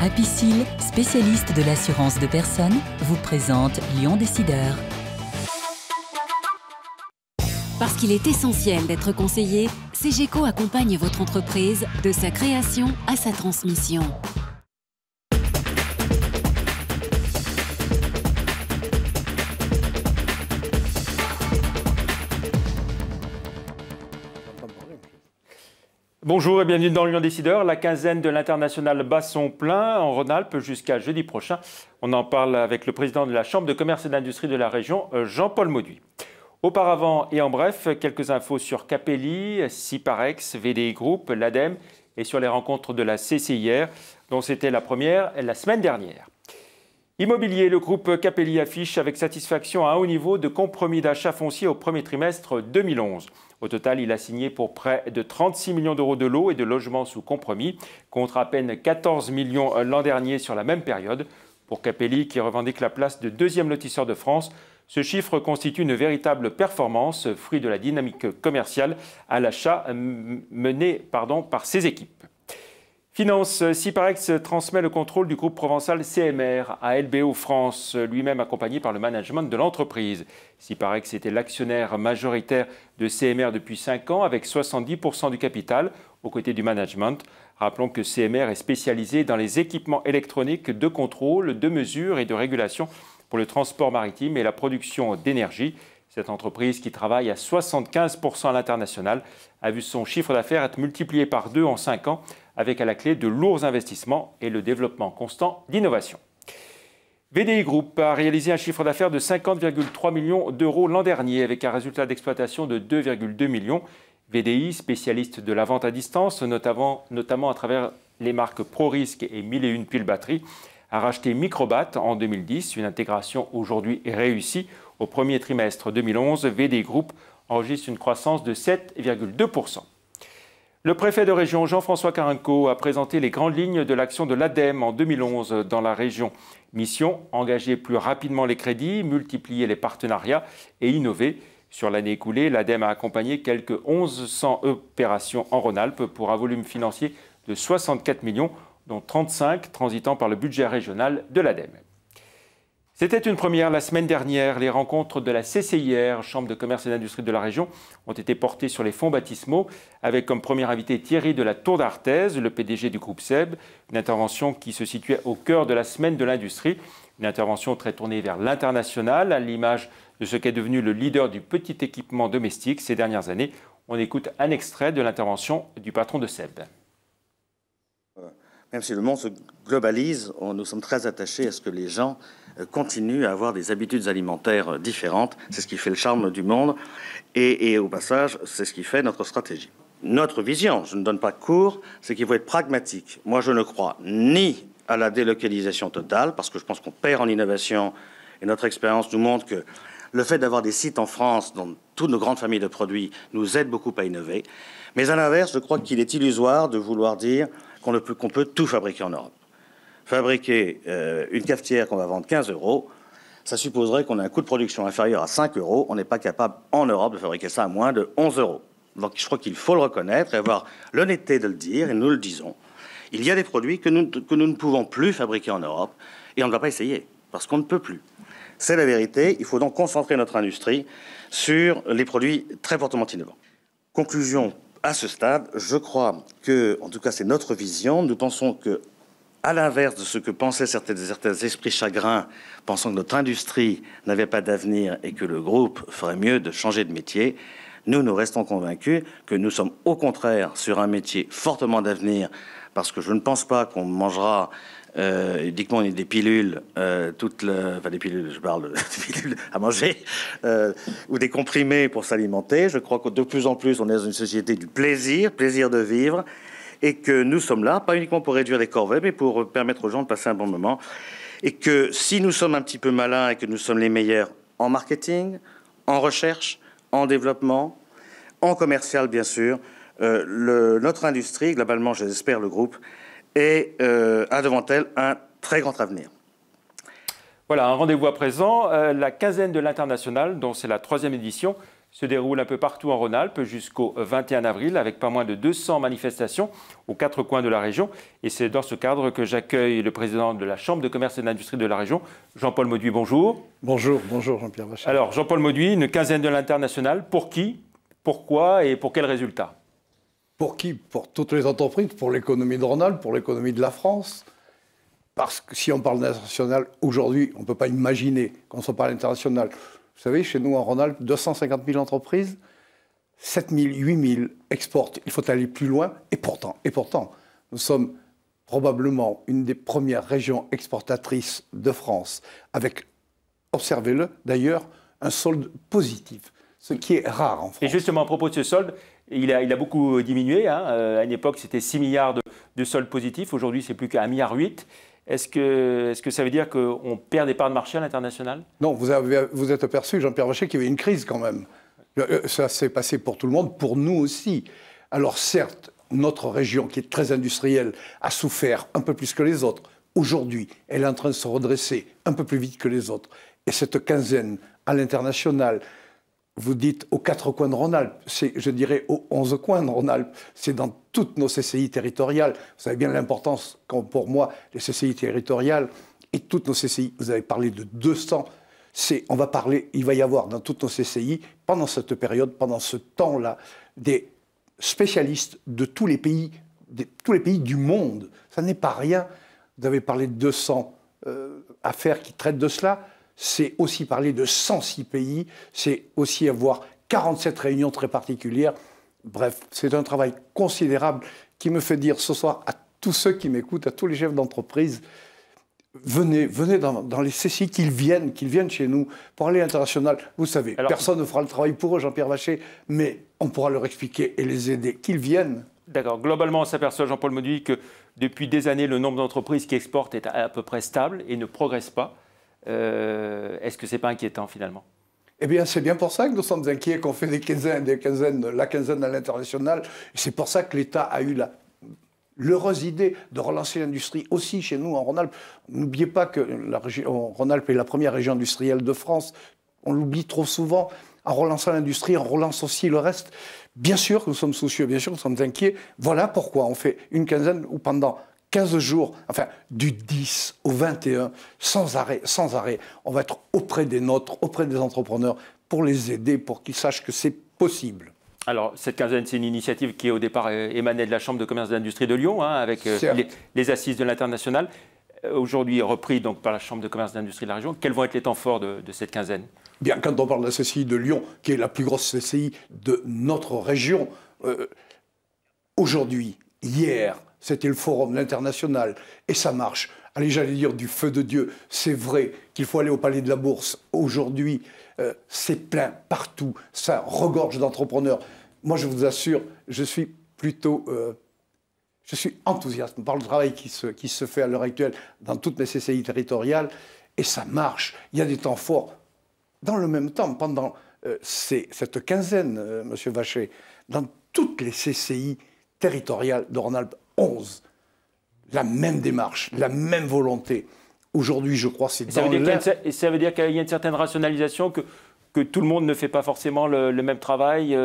Apicil, spécialiste de l'assurance de personnes, vous présente Lyon Décideur. Parce qu'il est essentiel d'être conseillé, CGECO accompagne votre entreprise de sa création à sa transmission. Bonjour et bienvenue dans Lyon Décideur. La quinzaine de l'International bat son plein en Rhône-Alpes jusqu'à jeudi prochain. On en parle avec le président de la Chambre de commerce et d'industrie de la région, Jean-Paul Mauduit. Auparavant et en bref, quelques infos sur Capelli, Siparex, VDI Group, l'ADEME et sur les rencontres de la CCIR, dont c'était la première la semaine dernière. Immobilier, le groupe Capelli affiche avec satisfaction un haut niveau de compromis d'achat foncier au premier trimestre 2011. Au total, il a signé pour près de 36 millions d'euros de lots et de logements sous compromis, contre à peine 14 millions l'an dernier sur la même période. Pour Capelli, qui revendique la place de deuxième lotisseur de France, ce chiffre constitue une véritable performance, fruit de la dynamique commerciale à l'achat menée par ses équipes. Finance, Siparex transmet le contrôle du groupe provençal CMR à LBO France, lui-même accompagné par le management de l'entreprise. Siparex était l'actionnaire majoritaire de CMR depuis 5 ans avec 70% du capital aux côtés du management. Rappelons que CMR est spécialisé dans les équipements électroniques de contrôle, de mesure et de régulation pour le transport maritime et la production d'énergie. Cette entreprise, qui travaille à 75% à l'international, a vu son chiffre d'affaires être multiplié par 2 en 5 ans, avec à la clé de lourds investissements et le développement constant d'innovation. VDI Group a réalisé un chiffre d'affaires de 50,3 millions d'euros l'an dernier, avec un résultat d'exploitation de 2,2 millions. VDI, spécialiste de la vente à distance, notamment à travers les marques ProRisque et 1001 Piles Batterie, a racheté Microbat en 2010, une intégration aujourd'hui réussie. Au premier trimestre 2011, VDI Group enregistre une croissance de 7,2%. Le préfet de région Jean-François Carenco a présenté les grandes lignes de l'action de l'ADEME en 2011 dans la région. Mission, engager plus rapidement les crédits, multiplier les partenariats et innover. Sur l'année écoulée, l'ADEME a accompagné quelques 1100 opérations en Rhône-Alpes pour un volume financier de 64 millions, dont 35 transitant par le budget régional de l'ADEME. C'était une première la semaine dernière. Les rencontres de la CCIR, Chambre de commerce et d'industrie de la région, ont été portées sur les fonds baptismaux, avec comme premier invité Thierry de la Tour d'Arthez, le PDG du groupe SEB, une intervention qui se situait au cœur de la semaine de l'industrie, une intervention très tournée vers l'international, à l'image de ce qu'est devenu le leader du petit équipement domestique ces dernières années. On écoute un extrait de l'intervention du patron de SEB. Même si le monde se globalise, nous sommes très attachés à ce que les gens continuent à avoir des habitudes alimentaires différentes. C'est ce qui fait le charme du monde. Et au passage, c'est ce qui fait notre stratégie. Notre vision, je ne donne pas cours, c'est qu'il faut être pragmatique. Moi, je ne crois ni à la délocalisation totale, parce que je pense qu'on perd en innovation. Et notre expérience nous montre que le fait d'avoir des sites en France, dans toutes nos grandes familles de produits, nous aide beaucoup à innover. Mais à l'inverse, je crois qu'il est illusoire de vouloir dire qu'on peut tout fabriquer en Europe. Fabriquer une cafetière qu'on va vendre 15 €, ça supposerait qu'on a un coût de production inférieur à 5 €. On n'est pas capable en Europe de fabriquer ça à moins de 11 €. Donc je crois qu'il faut le reconnaître et avoir l'honnêteté de le dire, et nous le disons. Il y a des produits que nous ne pouvons plus fabriquer en Europe, et on ne va pas essayer, parce qu'on ne peut plus. C'est la vérité. Il faut donc concentrer notre industrie sur les produits très fortement innovants. Conclusion. À ce stade, je crois que, en tout cas c'est notre vision, nous pensons que, à l'inverse de ce que pensaient certains esprits chagrins, pensant que notre industrie n'avait pas d'avenir et que le groupe ferait mieux de changer de métier, nous restons convaincus que nous sommes au contraire sur un métier fortement d'avenir, parce que je ne pense pas qu'on mangera uniquement des pilules, des pilules, je parle de pilules à manger, ou des comprimés pour s'alimenter. Je crois que de plus en plus, on est dans une société du plaisir de vivre, et que nous sommes là, pas uniquement pour réduire les corvées, mais pour permettre aux gens de passer un bon moment. Et que si nous sommes un petit peu malins et que nous sommes les meilleurs en marketing, en recherche, en développement, en commercial, bien sûr, notre industrie, globalement, j'espère le groupe, et a devant elle un très grand avenir. Voilà, un rendez-vous à présent, la quinzaine de l'International, dont c'est la 3e édition, se déroule un peu partout en Rhône-Alpes jusqu'au 21 avril avec pas moins de 200 manifestations aux 4 coins de la région. Et c'est dans ce cadre que j'accueille le président de la Chambre de commerce et d'industrie de la région, Jean-Paul Mauduit. Bonjour. Bonjour, bonjour Jean-Pierre Vachet. Alors Jean-Paul Mauduit, une quinzaine de l'international. Pour qui, pourquoi et pour quels résultats? Pour qui? Pour toutes les entreprises, pour l'économie de Rhône-Alpes, pour l'économie de la France. Parce que si on parle d'international, aujourd'hui, on ne peut pas imaginer qu'on soit pas à l'international. Vous savez, chez nous en Rhône-Alpes, 250 000 entreprises, 7 000, 8 000 exportent. Il faut aller plus loin. Et pourtant, nous sommes probablement une des premières régions exportatrices de France, avec, observez-le d'ailleurs, un solde positif, ce qui est rare en France. Et justement, à propos de ce solde, il a beaucoup diminué. À une époque, c'était 6 milliards de solde positif. Aujourd'hui, c'est plus qu'à 1,8 milliard. Est-ce que ça veut dire qu'on perd des parts de marché à l'international? Non, vous êtes aperçu, Jean-Pierre Vachet, qu'il y avait une crise quand même. Ça s'est passé pour tout le monde, pour nous aussi. Alors certes, notre région, qui est très industrielle, a souffert un peu plus que les autres. Aujourd'hui, elle est en train de se redresser un peu plus vite que les autres. Et cette quinzaine à l'international, vous dites aux 4 coins de Rhône-Alpes, c'est, je dirais, aux 11 coins de Rhône-Alpes, c'est dans toutes nos CCI territoriales. Vous savez bien l'importance qu'ont pour moi les CCI territoriales et toutes nos CCI. Vous avez parlé de 200. Il va y avoir dans toutes nos CCI, pendant cette période, pendant ce temps-là, des spécialistes de tous les pays du monde. Ça n'est pas rien. Vous avez parlé de 200 affaires qui traitent de cela. C'est aussi parler de 106 pays, c'est aussi avoir 47 réunions très particulières. Bref, c'est un travail considérable qui me fait dire ce soir à tous ceux qui m'écoutent, à tous les chefs d'entreprise, venez dans les CCI, qu'ils viennent chez nous pour aller à l'international. Vous savez, personne ne fera le travail pour eux, Jean-Pierre Vachet, mais on pourra leur expliquer et les aider, qu'ils viennent. D'accord. Globalement, on s'aperçoit, Jean-Paul Mauduit, que depuis des années, le nombre d'entreprises qui exportent est à peu près stable et ne progresse pas. Est-ce que ce n'est pas inquiétant finalement? Eh bien, c'est bien pour ça que nous sommes inquiets qu'on fait la quinzaine à l'international. C'est pour ça que l'État a eu l'heureuse idée de relancer l'industrie aussi chez nous en Rhône-Alpes. N'oubliez pas que la région Rhône-Alpes est la première région industrielle de France. On l'oublie trop souvent. En relançant l'industrie, on relance aussi le reste. Bien sûr que nous sommes soucieux, bien sûr que nous sommes inquiets. Voilà pourquoi on fait une quinzaine où pendant 15 jours, enfin du 10 au 21, sans arrêt, on va être auprès des nôtres, auprès des entrepreneurs, pour les aider, pour qu'ils sachent que c'est possible. Alors, cette quinzaine, c'est une initiative qui, au départ, émanait de la Chambre de commerce et d'industrie de Lyon, avec les assises de l'international, aujourd'hui repris donc, par la Chambre de commerce et d'industrie de la région. Quels vont être les temps forts de cette quinzaine? Bien, quand on parle de la CCI de Lyon, qui est la plus grosse CCI de notre région, aujourd'hui, hier, c'était le forum, l'international, et ça marche. Allez, j'allais dire du feu de Dieu. C'est vrai qu'il faut aller au Palais de la Bourse. Aujourd'hui, c'est plein partout. Ça regorge d'entrepreneurs. Moi, je vous assure, je suis enthousiaste par le travail qui se fait à l'heure actuelle dans toutes les CCI territoriales, et ça marche. Il y a des temps forts. Dans le même temps, pendant cette quinzaine, Monsieur Vachet, dans toutes les CCI territoriales de Rhône-Alpes, 11, la même démarche, la même volonté. Aujourd'hui, je crois, c'est dans l'air. Ça veut dire qu'il y a une certaine rationalisation, que tout le monde ne fait pas forcément le même travail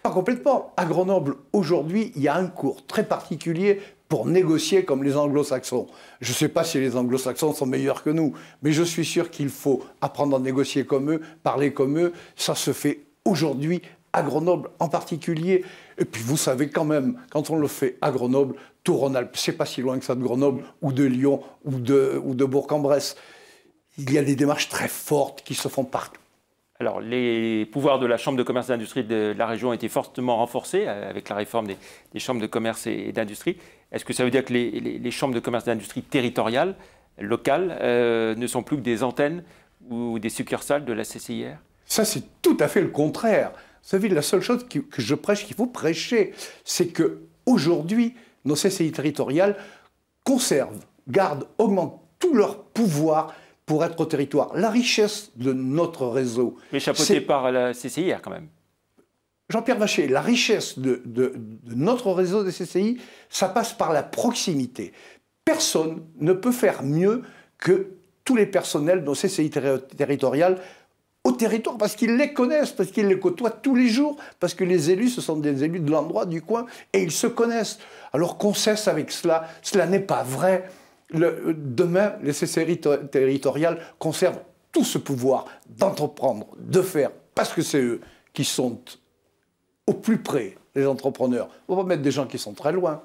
Pas complètement. À Grenoble, aujourd'hui, il y a un cours très particulier pour négocier comme les anglo-saxons. Je ne sais pas si les anglo-saxons sont meilleurs que nous, mais je suis sûr qu'il faut apprendre à négocier comme eux, parler comme eux. Ça se fait aujourd'hui à Grenoble en particulier. Et puis vous savez quand même, quand on le fait à Grenoble, tout Rhône-Alpes, c'est pas si loin que ça de Grenoble, ou de Lyon, ou de Bourg-en-Bresse. Il y a des démarches très fortes qui se font partout. Alors, les pouvoirs de la Chambre de commerce et d'industrie de la région ont été fortement renforcés avec la réforme des chambres de commerce et d'industrie. Est-ce que ça veut dire que les chambres de commerce et d'industrie territoriales, locales, ne sont plus que des antennes ou des succursales de la CCIR? Ça, c'est tout à fait le contraire. Vous savez, la seule chose que je prêche, qu'il faut prêcher, c'est qu'aujourd'hui, nos CCI territoriales conservent, gardent, augmentent tout leur pouvoir pour être au territoire. La richesse de notre réseau... Mais chapeauté par la CCIR quand même. Jean-Pierre Vachet, la richesse de notre réseau de CCI, ça passe par la proximité. Personne ne peut faire mieux que tous les personnels de nos CCI territoriales au territoire, parce qu'ils les connaissent, parce qu'ils les côtoient tous les jours, parce que les élus, ce sont des élus de l'endroit, du coin, et ils se connaissent. Alors qu'on cesse avec cela, cela n'est pas vrai. Demain, les CCI territoriales conservent tout ce pouvoir d'entreprendre, de faire, parce que c'est eux qui sont au plus près, les entrepreneurs. On va pas mettre des gens qui sont très loin.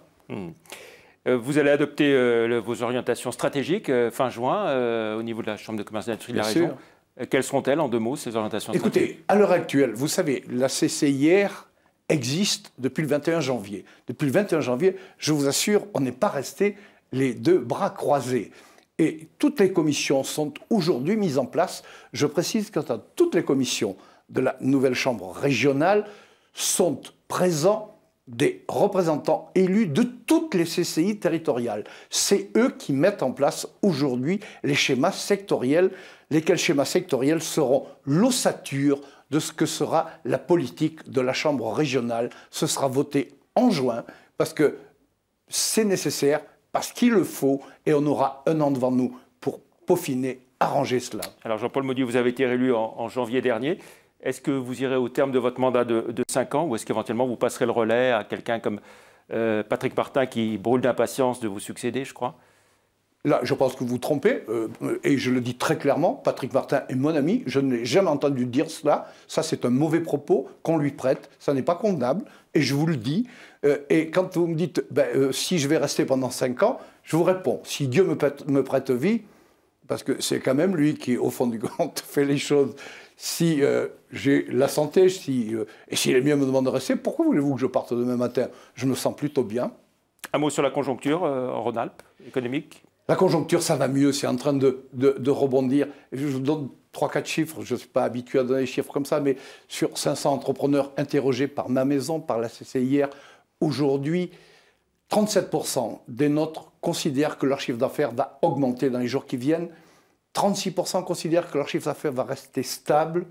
Vous allez adopter vos orientations stratégiques fin juin au niveau de la Chambre de commerce et d'industrie de la région. Quelles seront-elles, en 2 mots, ces orientations stratégiques? Écoutez, à l'heure actuelle, vous savez, la CCIR existe depuis le 21 janvier. Depuis le 21 janvier, je vous assure, on n'est pas resté les 2 bras croisés. Et toutes les commissions sont aujourd'hui mises en place. Je précise que toutes les commissions de la nouvelle Chambre régionale sont présents des représentants élus de toutes les CCI territoriales. C'est eux qui mettent en place aujourd'hui les schémas sectoriels, lesquels schémas sectoriels seront l'ossature de ce que sera la politique de la Chambre régionale. Ce sera voté en juin, parce que c'est nécessaire, parce qu'il le faut, et on aura 1 an devant nous pour peaufiner, arranger cela. Alors Jean-Paul Mauduit, vous avez été élu en janvier dernier. Est-ce que vous irez au terme de votre mandat de 5 ans, ou est-ce qu'éventuellement vous passerez le relais à quelqu'un comme Patrick Martin, qui brûle d'impatience de vous succéder, je crois? Là, je pense que vous vous trompez, et je le dis très clairement, Patrick Martin est mon ami, je n'ai jamais entendu dire cela, ça c'est un mauvais propos qu'on lui prête, ça n'est pas convenable, et je vous le dis, et quand vous me dites, si je vais rester pendant 5 ans, je vous réponds, si Dieu me prête vie, parce que c'est quand même lui qui, au fond du compte, fait les choses. Si j'ai la santé, et si les miens me demandent de rester, pourquoi voulez-vous que je parte demain matin? Je me sens plutôt bien. Un mot sur la conjoncture en Rhône-Alpes, économique? La conjoncture, ça va mieux, c'est en train de rebondir. Je vous donne 3-4 chiffres, je ne suis pas habitué à donner des chiffres comme ça, mais sur 500 entrepreneurs interrogés par ma maison, par la CCIR, aujourd'hui, 37% des nôtres considèrent que leur chiffre d'affaires va augmenter dans les jours qui viennent. 36% considèrent que leur chiffre d'affaires va rester stable,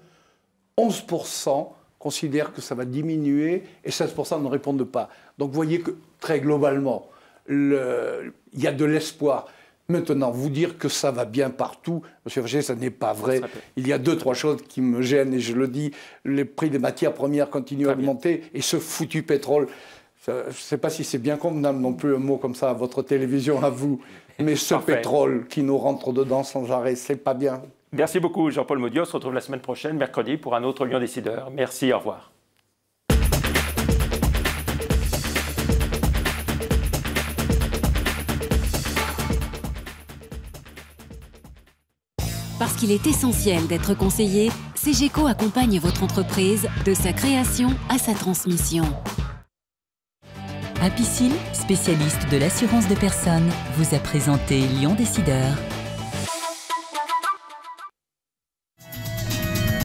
11% considèrent que ça va diminuer et 16% ne répondent pas. Donc vous voyez que très globalement, il y a de l'espoir. Maintenant, vous dire que ça va bien partout, M. Fauché, ça n'est pas vrai. Il y a 2-3 choses qui me gênent et je le dis, les prix des matières premières continuent à augmenter et ce foutu pétrole, je ne sais pas si c'est bien convenable non plus un mot comme ça à votre télévision, à vous, mais ce pétrole qui nous rentre dedans sans arrêt, c'est pas bien. Merci beaucoup Jean-Paul Mauduit. On se retrouve la semaine prochaine, mercredi, pour un autre Lyon Décideur. Merci, au revoir. Parce qu'il est essentiel d'être conseillé, CGECO accompagne votre entreprise de sa création à sa transmission. Apicil, spécialiste de l'assurance de personnes, vous a présenté Lyon Décideur.